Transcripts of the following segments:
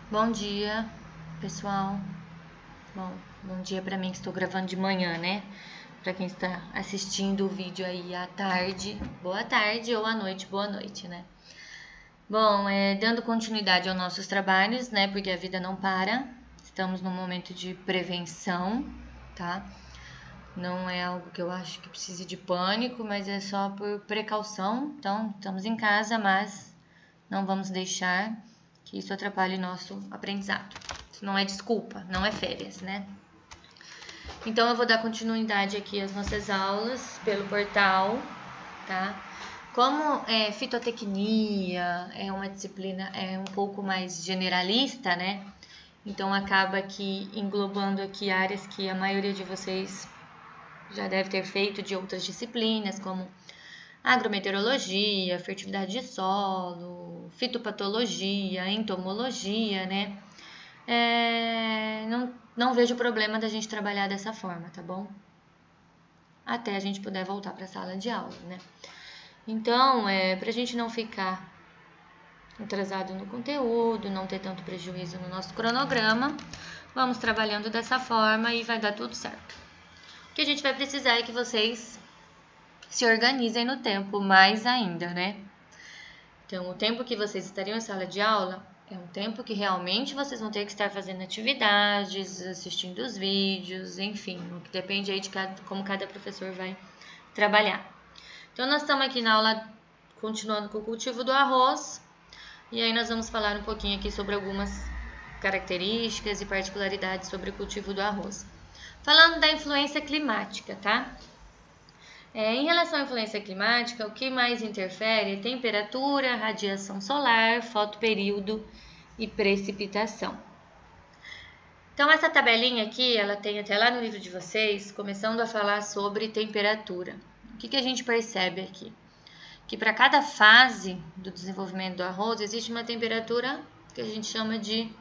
Bom dia, pessoal. Bom dia para mim que estou gravando de manhã, né? Para quem está assistindo o vídeo aí à tarde, boa tarde, ou à noite, boa noite, né? Bom, dando continuidade aos nossos trabalhos, né? Porque a vida não para. Estamos num momento de prevenção, tá? Não é algo que eu acho que precise de pânico, mas é só por precaução. Então, estamos em casa, mas não vamos deixar que isso atrapalhe nosso aprendizado. Isso não é desculpa, não é férias, né? Então, eu vou dar continuidade aqui às nossas aulas pelo portal, tá? Como fitotecnia é uma disciplina um pouco mais generalista, né? Então, acaba que englobando aqui áreas que a maioria de vocês já deve ter feito de outras disciplinas, como agrometeorologia, fertilidade de solo, fitopatologia, entomologia, né? Não vejo problema da gente trabalhar dessa forma, tá bom? Até a gente puder voltar para a sala de aula, né? Então, para a gente não ficar atrasado no conteúdo, não ter tanto prejuízo no nosso cronograma, vamos trabalhando dessa forma e vai dar tudo certo. O que a gente vai precisar é que vocês se organizem no tempo mais ainda, né? Então, o tempo que vocês estariam em sala de aula é um tempo que realmente vocês vão ter que estar fazendo atividades, assistindo os vídeos, enfim, o que depende aí de como cada professor vai trabalhar. Então, nós estamos aqui na aula continuando com o cultivo do arroz, e aí nós vamos falar um pouquinho aqui sobre algumas características e particularidades sobre o cultivo do arroz. Falando da influência climática, tá? Em relação à influência climática, o que mais interfere é temperatura, radiação solar, fotoperíodo e precipitação. Então, essa tabelinha aqui, ela tem até lá no livro de vocês, começando a falar sobre temperatura. O que a gente percebe aqui? Que para cada fase do desenvolvimento do arroz, existe uma temperatura que a gente chama de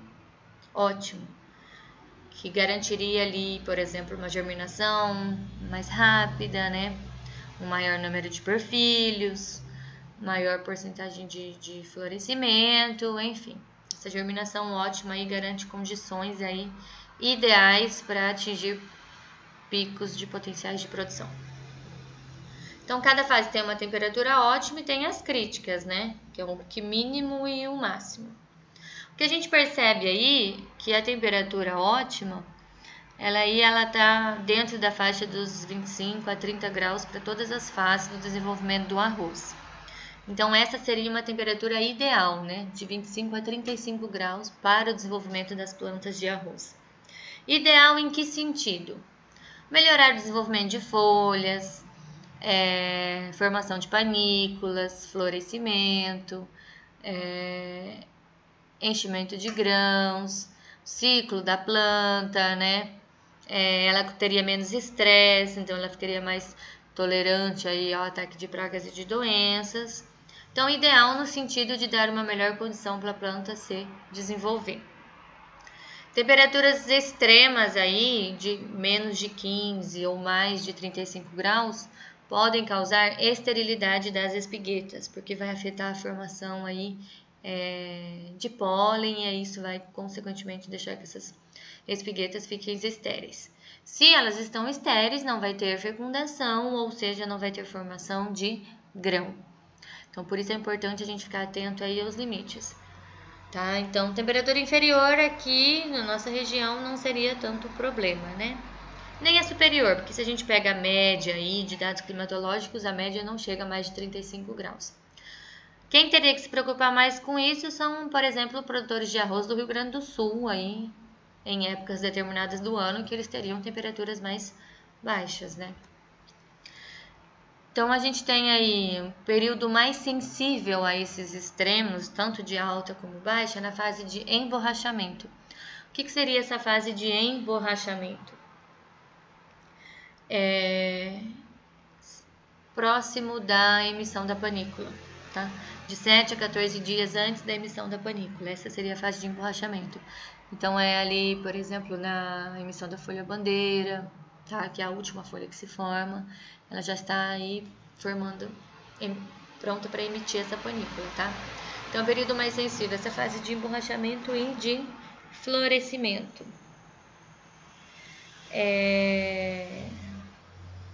ótimo, que garantiria ali, por exemplo, uma germinação mais rápida, né? Um maior número de perfilhos, maior porcentagem de florescimento, enfim. Essa germinação ótima aí garante condições aí ideais para atingir picos de potenciais de produção. Então, cada fase tem uma temperatura ótima e tem as críticas, né? Que é o que mínimo e o máximo. O que a gente percebe aí que a temperatura ótima ela está dentro da faixa dos 25 a 30 graus para todas as fases do desenvolvimento do arroz. Então, essa seria uma temperatura ideal, né? De 25 a 35 graus para o desenvolvimento das plantas de arroz. Ideal em que sentido? Melhorar o desenvolvimento de folhas, formação de panículas, florescimento, enchimento de grãos, ciclo da planta, né? Ela teria menos estresse, então ela ficaria mais tolerante aí ao ataque de pragas e de doenças. Então, ideal no sentido de dar uma melhor condição para a planta se desenvolver. Temperaturas extremas aí, de menos de 15 ou mais de 35 graus, podem causar esterilidade das espiguetas, porque vai afetar a formação aí de pólen, e isso vai, consequentemente, deixar que essas espiguetas fiquem estéreis. Se elas estão estéreis, não vai ter fecundação, ou seja, não vai ter formação de grão. Então, por isso é importante a gente ficar atento aí aos limites. Tá? Então, temperatura inferior aqui na nossa região não seria tanto problema, né? Nem a superior, porque se a gente pega a média aí de dados climatológicos, a média não chega a mais de 35 graus. Quem teria que se preocupar mais com isso são, por exemplo, produtores de arroz do Rio Grande do Sul, aí, em épocas determinadas do ano, que eles teriam temperaturas mais baixas, né? Então, a gente tem aí um período mais sensível a esses extremos, tanto de alta como baixa, na fase de emborrachamento. O que seria essa fase de emborrachamento? Próximo da emissão da panícula, tá? De 7 a 14 dias antes da emissão da panícula. Essa seria a fase de emborrachamento. Então, é ali, por exemplo, na emissão da folha-bandeira, tá? Que é a última folha que se forma. Ela já está aí formando, pronta para emitir essa panícula, tá? Então, o período mais sensível, essa fase de emborrachamento e de florescimento.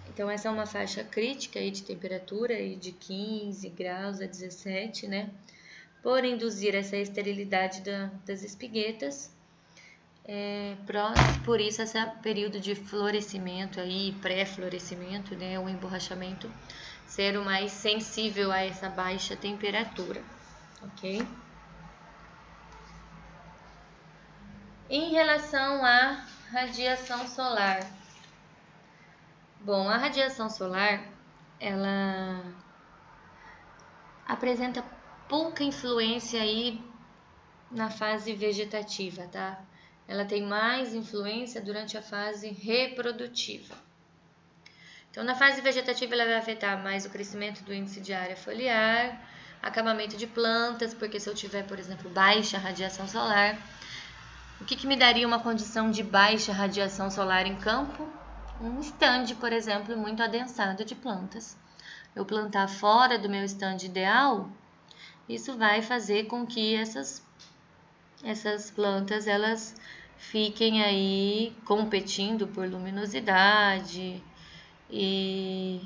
Então, essa é uma faixa crítica aí de temperatura aí de 15 graus a 17, né? Por induzir essa esterilidade das espiguetas. Por isso, esse período de florescimento aí, pré-florescimento, né? O emborrachamento, ser o mais sensível a essa baixa temperatura, ok? Em relação à radiação solar. Bom, a radiação solar, ela apresenta pouca influência aí na fase vegetativa, tá? Ela tem mais influência durante a fase reprodutiva. Então, na fase vegetativa, ela vai afetar mais o crescimento do índice de área foliar, acabamento de plantas, porque se eu tiver, por exemplo, baixa radiação solar, o que me daria uma condição de baixa radiação solar em campo? Um estande, por exemplo, muito adensado de plantas. Eu plantar fora do meu estande ideal, isso vai fazer com que essas plantas elas fiquem aí competindo por luminosidade e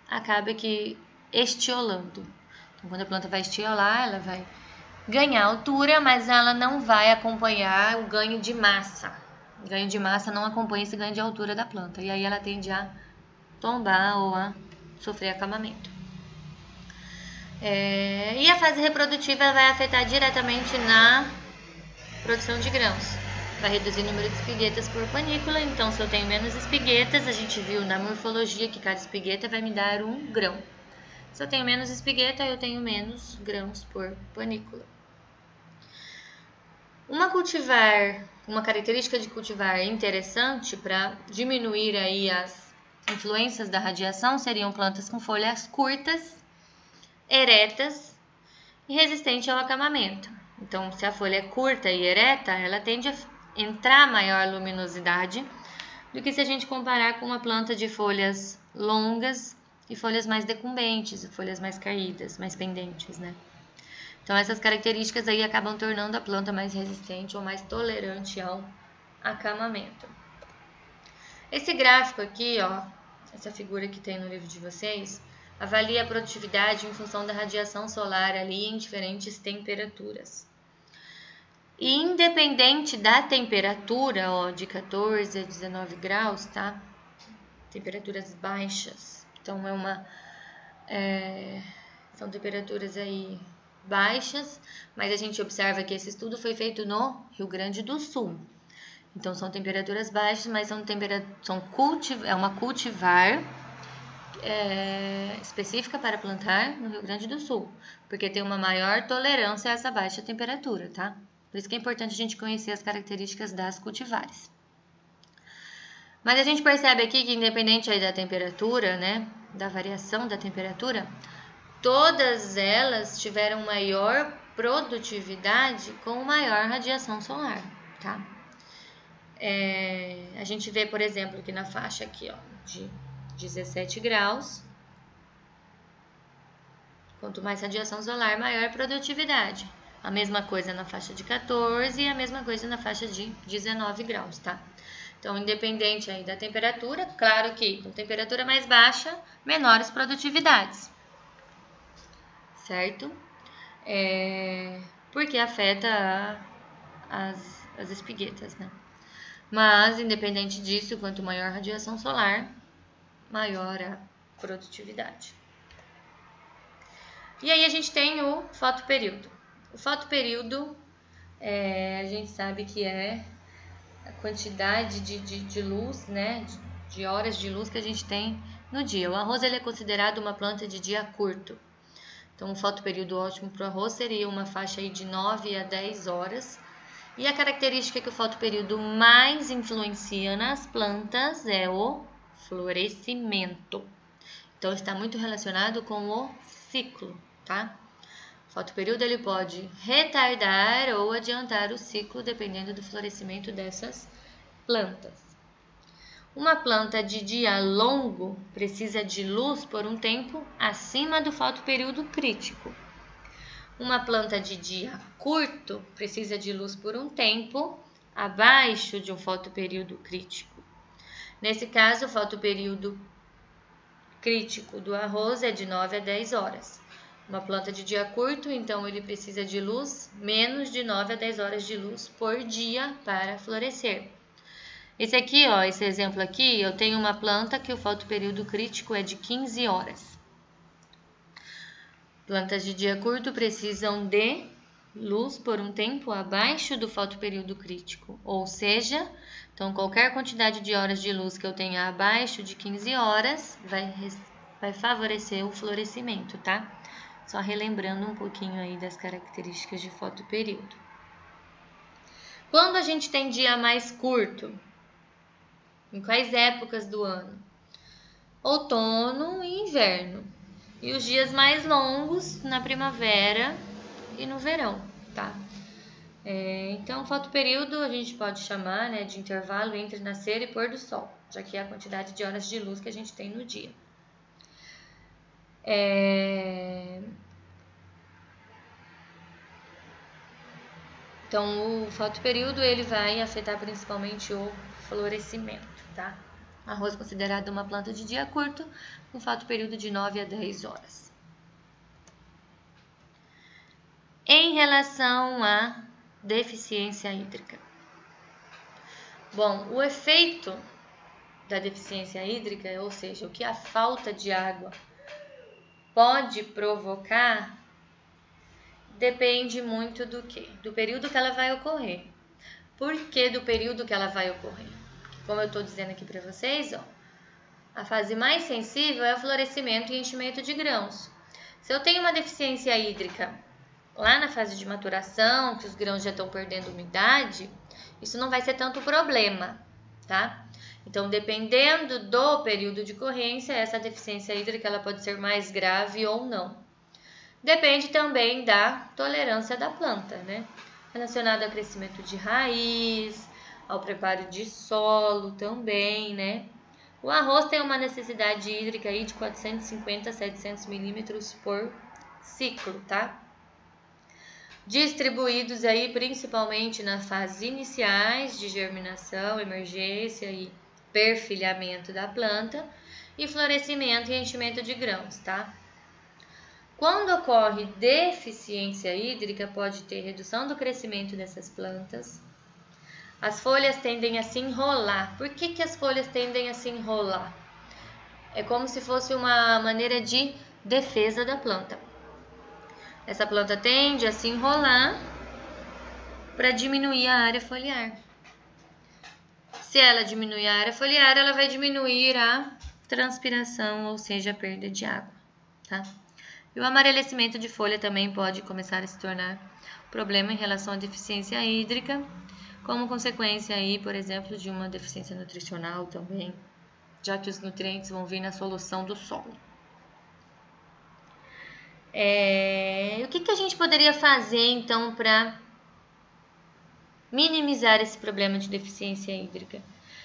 acaba que estiolando. Então, quando a planta vai estiolar, ela vai ganhar altura, mas ela não vai acompanhar o ganho de massa. O ganho de massa não acompanha esse ganho de altura da planta. E aí ela tende a tombar ou a sofrer acamamento. E a fase reprodutiva vai afetar diretamente na produção de grãos. Vai reduzir o número de espiguetas por panícula. Então, se eu tenho menos espiguetas, a gente viu na morfologia que cada espigueta vai me dar um grão. Se eu tenho menos espigueta, eu tenho menos grãos por panícula. Uma característica de cultivar interessante para diminuir aí as influências da radiação seriam plantas com folhas curtas, eretas e resistentes ao acamamento. Então, se a folha é curta e ereta, ela tende a entrar maior luminosidade do que se a gente comparar com uma planta de folhas longas e folhas mais decumbentes, folhas mais caídas, mais pendentes, né? Então, essas características aí acabam tornando a planta mais resistente ou mais tolerante ao acamamento. Esse gráfico aqui, ó, essa figura que tem no livro de vocês, avalia a produtividade em função da radiação solar ali em diferentes temperaturas. E independente da temperatura, ó, de 14 a 19 graus, tá? Temperaturas baixas. Então, são temperaturas aí baixas, mas a gente observa que esse estudo foi feito no Rio Grande do Sul. Então, são temperaturas baixas, mas é uma cultivar específica para plantar no Rio Grande do Sul, porque tem uma maior tolerância a essa baixa temperatura, tá? Por isso que é importante a gente conhecer as características das cultivares. Mas a gente percebe aqui que, independente aí da temperatura, né, da variação da temperatura, todas elas tiveram maior produtividade com maior radiação solar, tá? A gente vê, por exemplo, que na faixa aqui, ó, de 17 graus, quanto mais radiação solar, maior produtividade. A mesma coisa na faixa de 14 e a mesma coisa na faixa de 19 graus, tá? Então, independente aí da temperatura, claro que com temperatura mais baixa, menores produtividades, certo? Porque afeta as espiguetas, né? Mas, independente disso, quanto maior a radiação solar, maior a produtividade. E aí a gente tem o fotoperíodo. O fotoperíodo, a gente sabe que é a quantidade de luz, né, de horas de luz que a gente tem no dia. O arroz ele é considerado uma planta de dia curto. Então, um fotoperíodo ótimo para o arroz seria uma faixa aí de 9 a 10 horas. E a característica que o fotoperíodo mais influencia nas plantas é o florescimento. Então, está muito relacionado com o ciclo, tá? O fotoperíodo ele pode retardar ou adiantar o ciclo, dependendo do florescimento dessas plantas. Uma planta de dia longo precisa de luz por um tempo acima do fotoperíodo crítico. Uma planta de dia curto precisa de luz por um tempo abaixo de um fotoperíodo crítico. Nesse caso, o fotoperíodo crítico do arroz é de 9 a 10 horas. Uma planta de dia curto, então ele precisa de luz menos de 9 a 10 horas de luz por dia para florescer. Esse aqui, ó, esse exemplo aqui, eu tenho uma planta que o fotoperíodo crítico é de 15 horas. Plantas de dia curto precisam de luz por um tempo abaixo do fotoperíodo crítico, ou seja, então qualquer quantidade de horas de luz que eu tenha abaixo de 15 horas vai favorecer o florescimento, tá? Só relembrando um pouquinho aí das características de fotoperíodo. Quando a gente tem dia mais curto, em quais épocas do ano? Outono e inverno. E os dias mais longos na primavera e no verão, tá? Então, fotoperíodo a gente pode chamar, né, de intervalo entre nascer e pôr do sol, já que é a quantidade de horas de luz que a gente tem no dia. Então, o fotoperíodo ele vai afetar principalmente o florescimento, tá? Arroz considerado uma planta de dia curto, com fotoperíodo de 9 a 10 horas. Em relação à deficiência hídrica. Bom, o efeito da deficiência hídrica, ou seja, o que a falta de água pode provocar, depende muito do quê? Do período que ela vai ocorrer. Por que do período que ela vai ocorrer? Como eu estou dizendo aqui para vocês, ó, a fase mais sensível é o florescimento e enchimento de grãos. Se eu tenho uma deficiência hídrica lá na fase de maturação, que os grãos já estão perdendo umidade, isso não vai ser tanto problema, tá? Então, dependendo do período de ocorrência, essa deficiência hídrica ela pode ser mais grave ou não. Depende também da tolerância da planta, né? Relacionado ao crescimento de raiz, ao preparo de solo também, né? O arroz tem uma necessidade hídrica aí de 450 a 700 milímetros por ciclo, tá? Distribuídos aí principalmente nas fases iniciais de germinação, emergência e perfilhamento da planta e florescimento e enchimento de grãos, tá? Quando ocorre deficiência hídrica, pode ter redução do crescimento dessas plantas. As folhas tendem a se enrolar. Por que as folhas tendem a se enrolar? É como se fosse uma maneira de defesa da planta. Essa planta tende a se enrolar para diminuir a área foliar. Se ela diminuir a área foliar, ela vai diminuir a transpiração, ou seja, a perda de água, tá? E o amarelecimento de folha também pode começar a se tornar problema em relação à deficiência hídrica, como consequência aí, por exemplo, de uma deficiência nutricional também, já que os nutrientes vão vir na solução do solo. O que a gente poderia fazer, então, para minimizar esse problema de deficiência hídrica?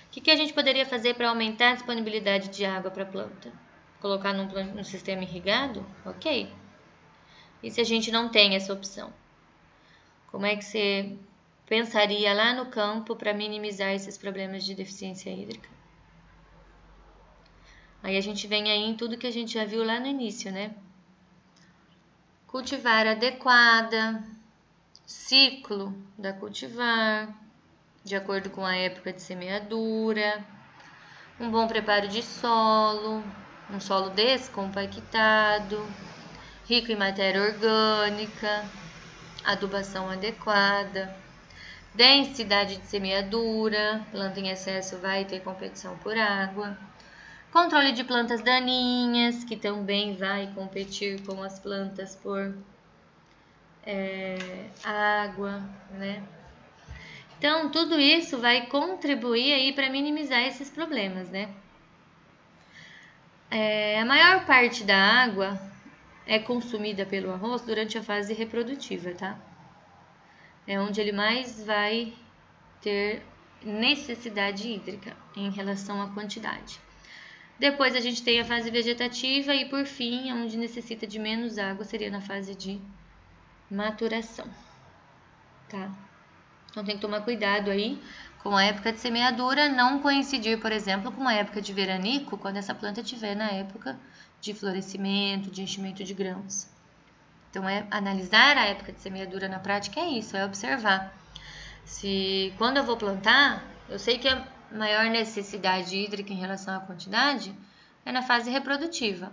O que a gente poderia fazer para aumentar a disponibilidade de água para a planta? Colocar num sistema irrigado? Ok. E se a gente não tem essa opção? Como é que você pensaria lá no campo para minimizar esses problemas de deficiência hídrica? Aí a gente vem aí em tudo que a gente já viu lá no início, né? Cultivar adequada, ciclo da cultivar, de acordo com a época de semeadura, um bom preparo de solo, um solo descompactado, rico em matéria orgânica, adubação adequada, densidade de semeadura, planta em excesso vai ter competição por água, controle de plantas daninhas, que também vai competir com as plantas por água, né? Então, tudo isso vai contribuir aí para minimizar esses problemas, né? A maior parte da água é consumida pelo arroz durante a fase reprodutiva, tá? É onde ele mais vai ter necessidade hídrica em relação à quantidade. Depois a gente tem a fase vegetativa e, por fim, onde necessita de menos água seria na fase de maturação, tá? Então tem que tomar cuidado aí com a época de semeadura, não coincidir, por exemplo, com a época de veranico, quando essa planta estiver na época de florescimento, de enchimento de grãos. Então, analisar a época de semeadura na prática é isso, é observar. Se quando eu vou plantar, eu sei que a maior necessidade hídrica em relação à quantidade é na fase reprodutiva.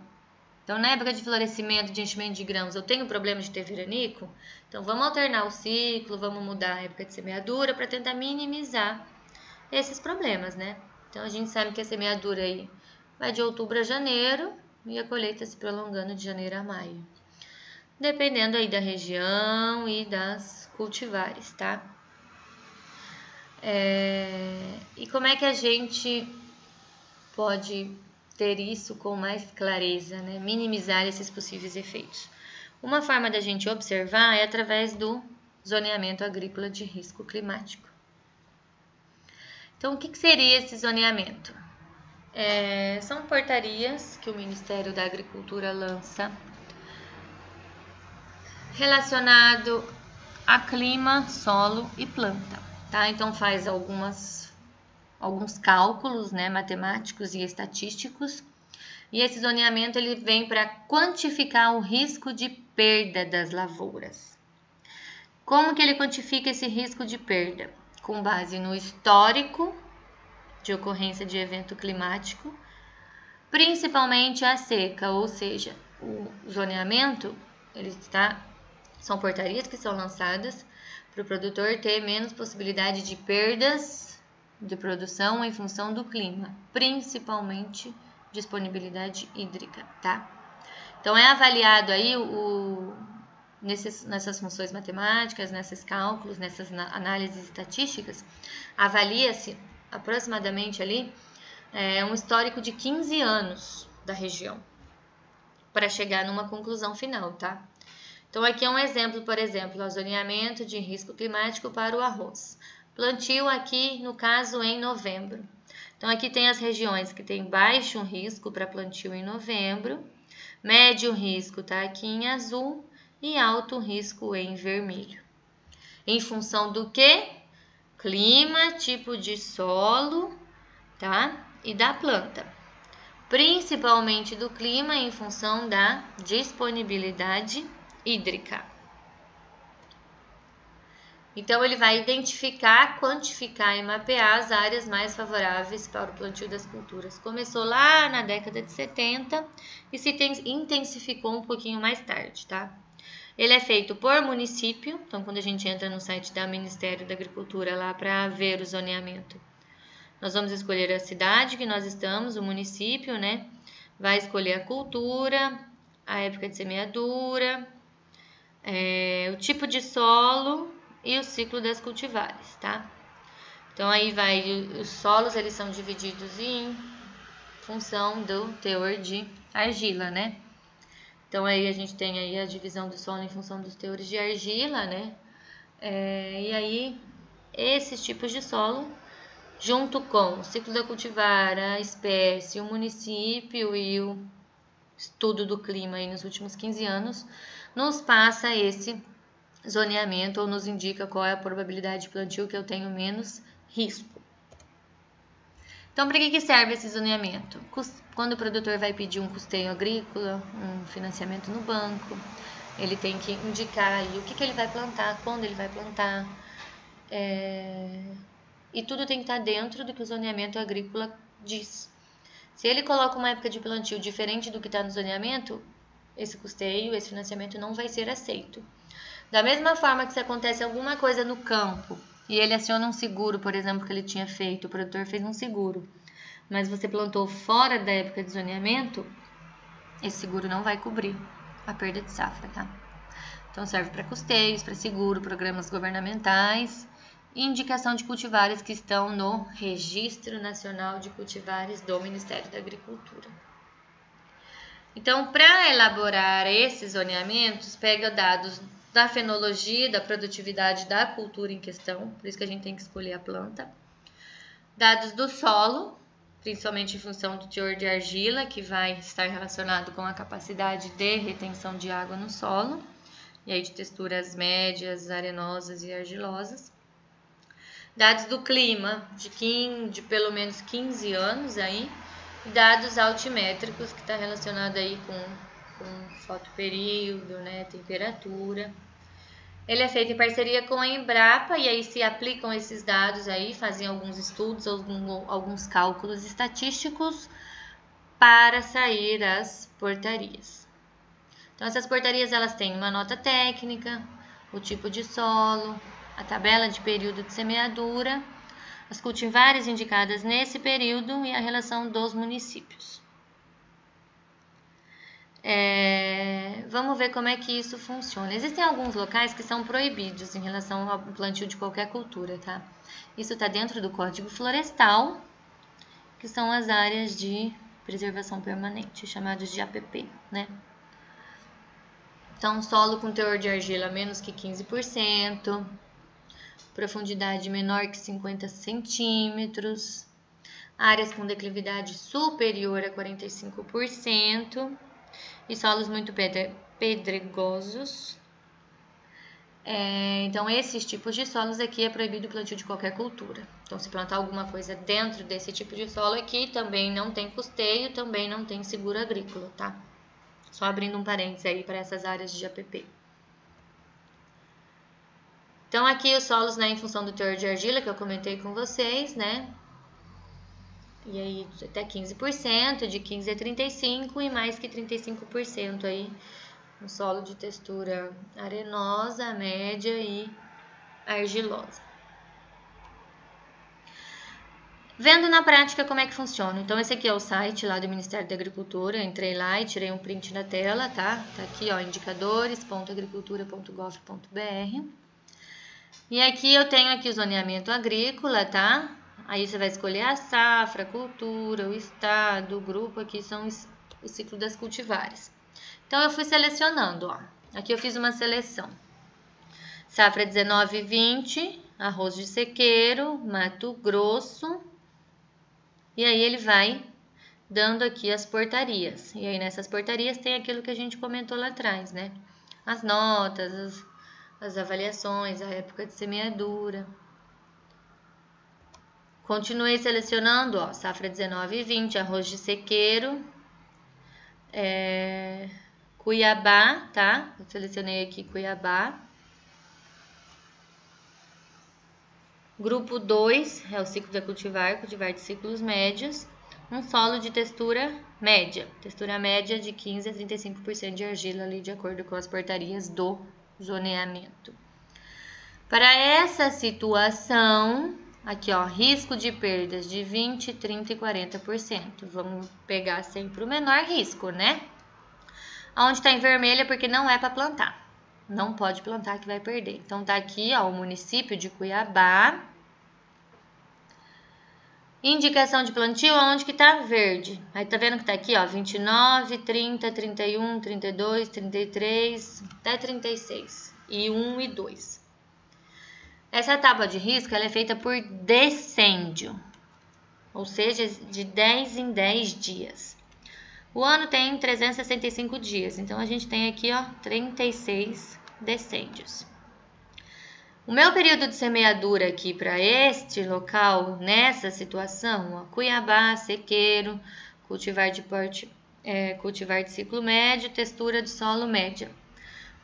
Então, na época de florescimento, de enchimento de grãos, eu tenho problema de ter veranico, então vamos alternar o ciclo, vamos mudar a época de semeadura para tentar minimizar esses problemas, né? Então, a gente sabe que a semeadura aí vai de outubro a janeiro e a colheita se prolongando de janeiro a maio. Dependendo aí da região e das cultivares, tá? E como é que a gente pode ter isso com mais clareza, né? Minimizar esses possíveis efeitos? Uma forma da gente observar é através do zoneamento agrícola de risco climático. Então, o que seria esse zoneamento? São portarias que o Ministério da Agricultura lança relacionado a clima, solo e planta, tá? Então faz alguns cálculos, né, matemáticos e estatísticos, e esse zoneamento ele vem para quantificar o risco de perda das lavouras. Como que ele quantifica esse risco de perda? Com base no histórico de ocorrência de evento climático, principalmente a seca, ou seja, o zoneamento são portarias que são lançadas para o produtor ter menos possibilidade de perdas de produção em função do clima, principalmente disponibilidade hídrica, tá? Então, é avaliado aí nessas funções matemáticas, nesses cálculos, nessas análises estatísticas, avalia-se aproximadamente ali um histórico de 15 anos da região para chegar numa conclusão final, tá? Então, aqui é um exemplo, por exemplo, o zoneamento de risco climático para o arroz. Plantio aqui, no caso, em novembro. Então, aqui tem as regiões que tem baixo risco para plantio em novembro, médio risco está aqui em azul e alto risco em vermelho. Em função do que? Clima, tipo de solo, tá? E da planta. Principalmente do clima em função da disponibilidade hídrica. Então, ele vai identificar, quantificar e mapear as áreas mais favoráveis para o plantio das culturas. Começou lá na década de 70 e se intensificou um pouquinho mais tarde, tá? Ele é feito por município, então quando a gente entra no site do Ministério da Agricultura lá para ver o zoneamento, nós vamos escolher a cidade que nós estamos, o município, né? Vai escolher a cultura, a época de semeadura, o tipo de solo e o ciclo das cultivares, tá? Então, aí os solos, eles são divididos em função do teor de argila, né? Então, aí a gente tem aí a divisão do solo em função dos teores de argila, né? E aí, esses tipos de solo, junto com o ciclo da cultivar, a espécie, o município e o estudo do clima aí nos últimos 15 anos, nos passa esse zoneamento ou nos indica qual é a probabilidade de plantio que eu tenho menos risco. Então, para que serve esse zoneamento? Quando o produtor vai pedir um custeio agrícola, um financiamento no banco, ele tem que indicar aí o que ele vai plantar, quando ele vai plantar, e tudo tem que estar dentro do que o zoneamento agrícola diz. Se ele coloca uma época de plantio diferente do que está no zoneamento, esse custeio, esse financiamento não vai ser aceito. Da mesma forma que se acontece alguma coisa no campo e ele aciona um seguro, por exemplo, que ele tinha feito, o produtor fez um seguro, mas você plantou fora da época de zoneamento, esse seguro não vai cobrir a perda de safra, tá? Então serve para custeios, para seguro, programas governamentais e indicação de cultivares que estão no Registro Nacional de Cultivares do Ministério da Agricultura. Então, para elaborar esses zoneamentos, pega dados da fenologia, da produtividade da cultura em questão, por isso que a gente tem que escolher a planta. Dados do solo, principalmente em função do teor de argila, que vai estar relacionado com a capacidade de retenção de água no solo. e aí de texturas médias, arenosas e argilosas. Dados do clima, de pelo menos 15 anos aí, e dados altimétricos, que está relacionado aí com fotoperíodo, né, temperatura. Ele é feito em parceria com a Embrapa e aí se aplicam esses dados aí, fazem alguns estudos, alguns cálculos estatísticos para sair as portarias. Então essas portarias elas têm uma nota técnica, o tipo de solo, a tabela de período de semeadura, as cultivares indicadas nesse período e a relação dos municípios. Vamos ver como é que isso funciona. Existem alguns locais que são proibidos em relação ao plantio de qualquer cultura, tá? Isso está dentro do Código Florestal, que são as áreas de preservação permanente, chamadas de APP, né? Então, solo com teor de argila menos que 15%, profundidade menor que 50 centímetros, áreas com declividade superior a 45%, e solos muito pedregosos. Então, esses tipos de solos aqui é proibido o plantio de qualquer cultura. Então, se plantar alguma coisa dentro desse tipo de solo aqui, também não tem custeio, também não tem seguro agrícola, tá? Só abrindo um parênteses aí para essas áreas de APP. Então, aqui os solos, né, em função do teor de argila, que eu comentei com vocês, né? E aí até 15%, de 15 a 35% e mais que 35% aí no solo de textura arenosa, média e argilosa. Vendo na prática como é que funciona. Então esse aqui é o site lá do Ministério da Agricultura, eu entrei lá e tirei um print da tela, tá? Tá aqui, ó, indicadores.agricultura.gov.br. E aqui eu tenho aqui o zoneamento agrícola, tá? Aí você vai escolher a safra, a cultura, o estado, o grupo, aqui são o ciclo das cultivares. Então, eu fui selecionando, ó. Aqui eu fiz uma seleção. Safra 19 e 20, arroz de sequeiro, Mato Grosso. E aí ele vai dando aqui as portarias. E aí nessas portarias tem aquilo que a gente comentou lá atrás, né? As notas, as avaliações, a época de semeadura. Continuei selecionando, ó, safra 19 e 20, arroz de sequeiro, Cuiabá, tá? Eu selecionei aqui Cuiabá. Grupo 2 é o ciclo da cultivar de ciclos médios. Um solo de textura média de 15 a 35% de argila ali, de acordo com as portarias do zoneamento. Para essa situação, aqui ó, risco de perdas de 20, 30 e 40%. Vamos pegar sempre o menor risco, né? Onde está em vermelho é porque não é para plantar. Não pode plantar que vai perder. Então tá aqui ó, o município de Cuiabá. Indicação de plantio onde que tá verde. Aí tá vendo que tá aqui ó, 29, 30, 31, 32, 33, até 36. E 1 e 2. Essa tábua de risco ela é feita por decêndio, ou seja, de 10 em 10 dias. O ano tem 365 dias, então a gente tem aqui ó, 36 decêndios. O meu período de semeadura aqui para este local, nessa situação, ó, Cuiabá, sequeiro, cultivar de ciclo médio, textura de solo média.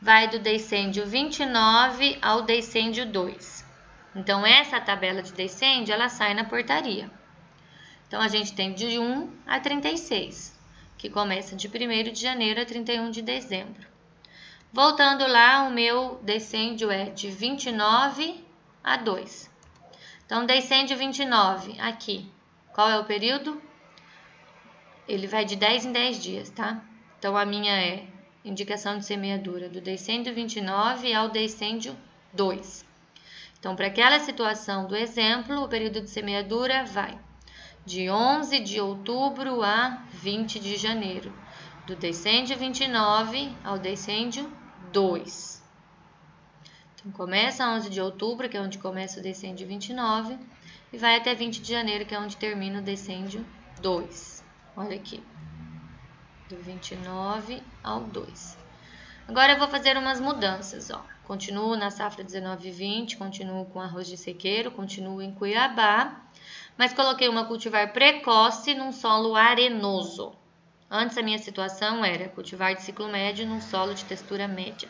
Vai do decêndio 29 ao decêndio 2. Então, essa tabela de decêndio, ela sai na portaria. Então, a gente tem de 1 a 36, que começa de 1º de janeiro a 31 de dezembro. Voltando lá, o meu decêndio é de 29 a 2. Então, decêndio 29, aqui. Qual é o período? Ele vai de 10 em 10 dias, tá? Então, a minha é indicação de semeadura do decêndio 29 ao decêndio 2. Então, para aquela situação do exemplo, o período de semeadura vai de 11 de outubro a 20 de janeiro, do decêndio 29 ao decêndio 2. Então, começa 11 de outubro, que é onde começa o decêndio 29, e vai até 20 de janeiro, que é onde termina o decêndio 2. Olha aqui, do 29 ao 2. Agora eu vou fazer umas mudanças, ó. Continuo na safra 19/20, continuo com arroz de sequeiro, continuo em Cuiabá, mas coloquei uma cultivar precoce num solo arenoso. Antes a minha situação era cultivar de ciclo médio num solo de textura média.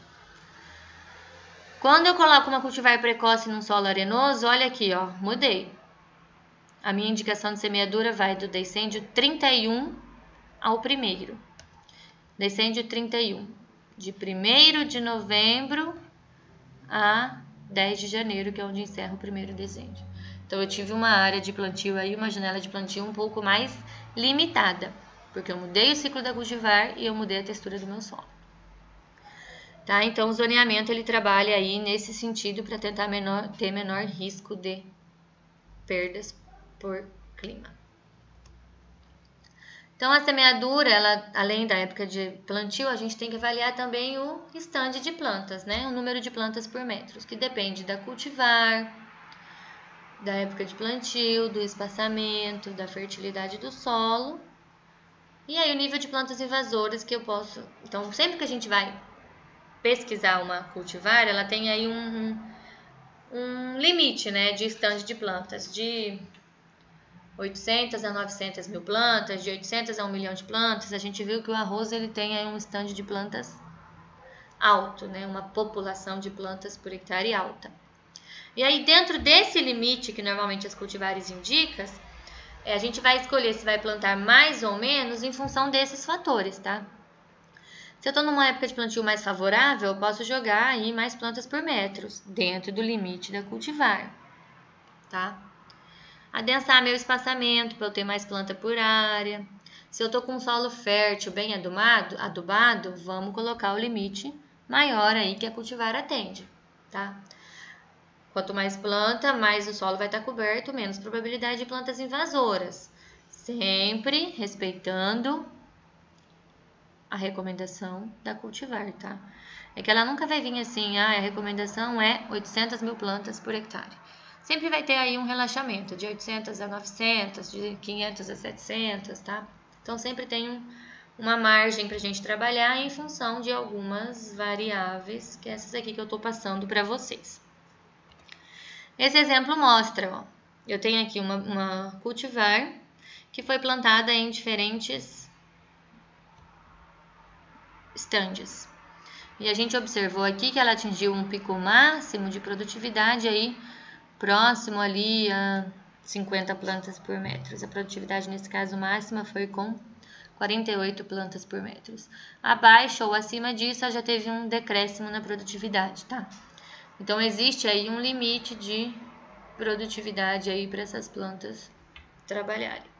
Quando eu coloco uma cultivar precoce num solo arenoso, olha aqui, ó, mudei. A minha indicação de semeadura vai do decêndio 31 ao primeiro. Decêndio 31, de 1º de novembro a 10 de janeiro, que é onde encerra o primeiro decêndio. Então, eu tive uma área de plantio aí, uma janela de plantio um pouco mais limitada, porque eu mudei o ciclo da cultivar e eu mudei a textura do meu solo. Tá? Então, o zoneamento, ele trabalha aí nesse sentido para tentar ter menor risco de perdas por clima. Então, a semeadura, ela, além da época de plantio, a gente tem que avaliar também o estande de plantas, né? O número de plantas por metros, que depende da cultivar, da época de plantio, do espaçamento, da fertilidade do solo. E aí, o nível de plantas invasoras que eu posso... Então, sempre que a gente vai pesquisar uma cultivar, ela tem aí um limite, né, de estande de plantas, de 800 a 900 mil plantas, de 800 a 1 milhão de plantas. A gente viu que o arroz, ele tem aí um estande de plantas alto, né, uma população de plantas por hectare alta. E aí, dentro desse limite que normalmente as cultivares indicam, a gente vai escolher se vai plantar mais ou menos em função desses fatores, tá? Se eu estou numa época de plantio mais favorável, eu posso jogar aí mais plantas por metros, dentro do limite da cultivar, tá? Adensar meu espaçamento para eu ter mais planta por área. Se eu estou com um solo fértil, bem adubado, vamos colocar o limite maior aí que a cultivar atende, tá? Quanto mais planta, mais o solo vai estar coberto, menos probabilidade de plantas invasoras. Sempre respeitando a recomendação da cultivar, tá? É que ela nunca vai vir assim, a recomendação é 800 mil plantas por hectare. Sempre vai ter aí um relaxamento, de 800 a 900, de 500 a 700, tá? Então, sempre tem uma margem para a gente trabalhar em função de algumas variáveis, que é essas aqui que eu estou passando para vocês. Esse exemplo mostra, ó, eu tenho aqui uma cultivar que foi plantada em diferentes estandes. E a gente observou aqui que ela atingiu um pico máximo de produtividade aí próximo ali a 50 plantas por metro. A produtividade nesse caso máxima foi com 48 plantas por metro. Abaixo ou acima disso, já teve um decréscimo na produtividade, tá? Então, existe aí um limite de produtividade aí para essas plantas trabalharem.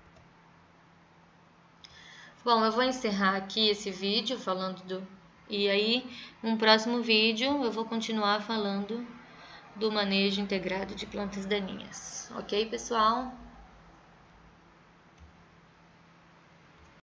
Bom, eu vou encerrar aqui esse vídeo falando do... E aí, num próximo vídeo, eu vou continuar falando do manejo integrado de plantas daninhas. Ok, pessoal?